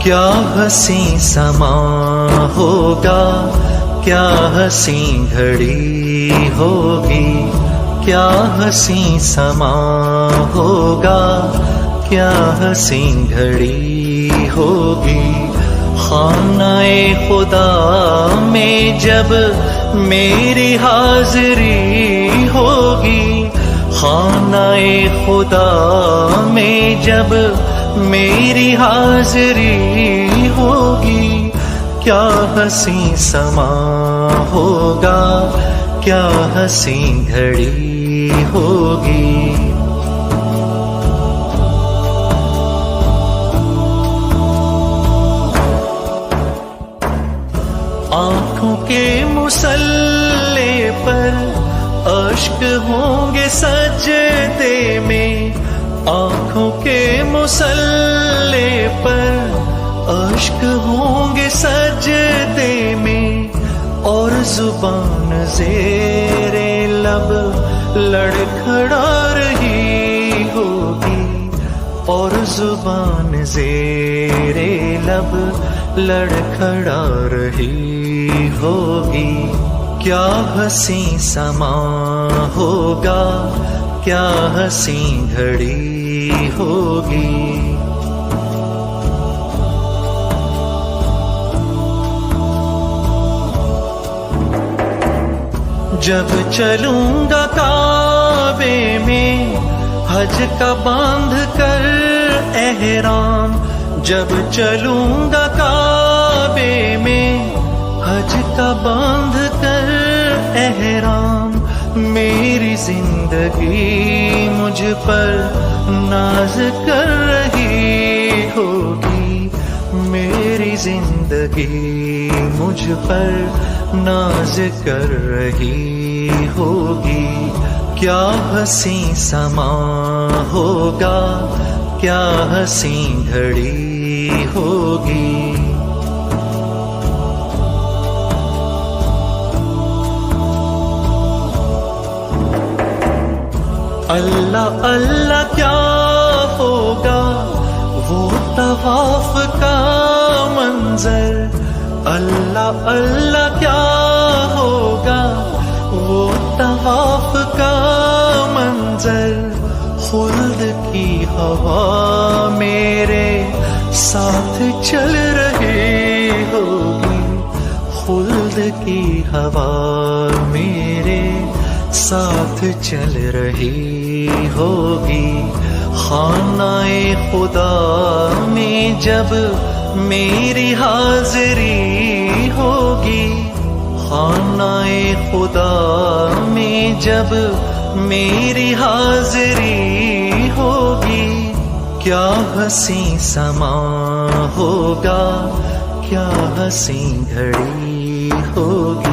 کیا حسین سما ہوگا، کیا حسین گھڑی ہوگی، کیا حسین سما ہوگا، کیا حسین گھڑی ہوگی۔ خانہ خدا میں جب میری حاضری ہوگی، خانہ خدا میں جب میری حاضری ہوگی، کیا حسین سما ہوگا، کیا حسین گھڑی ہوگی۔ آنکھوں کے مصلے پر اشک ہوں گے سجدے میں، آنکھوں کے مصلے پر اشک ہوں گے سجدے میں، اور زبان زیر لب لڑکھڑا رہی ہوگی، اور زبان زیر لب لڑکھڑا رہی ہوگی۔ کیا حسین سما ہوگا، کیا حسین گھڑی ہوگی۔ جب چلوں گا کعبے میں حج کا باندھ کر احرام، جب چلوں گا کعبے میں حج کا باندھ کر احرام، میری زندگی مجھ پر ناز کر رہی ہوگی، میری زندگی مجھ پر ناز کر رہی ہوگی۔ کیا حسین سما ہوگا، کیا حسین گھڑی ہوگی۔ اللہ اللہ کیا ہوگا وہ طواف کا منظر، اللہ اللہ کیا ہوگا وہ طواف کا منظر، خلد کی ہوا میرے ساتھ چل رہی ہوگی، خلد کی ہوا میرے ساتھ چل رہی ہوگی۔ خانہ خدا میں جب میری حاضری ہوگی، خانہ خدا میں جب میری حاضری ہوگی، کیا حسین سما ہوگا، کیا حسین گھڑی ہوگی۔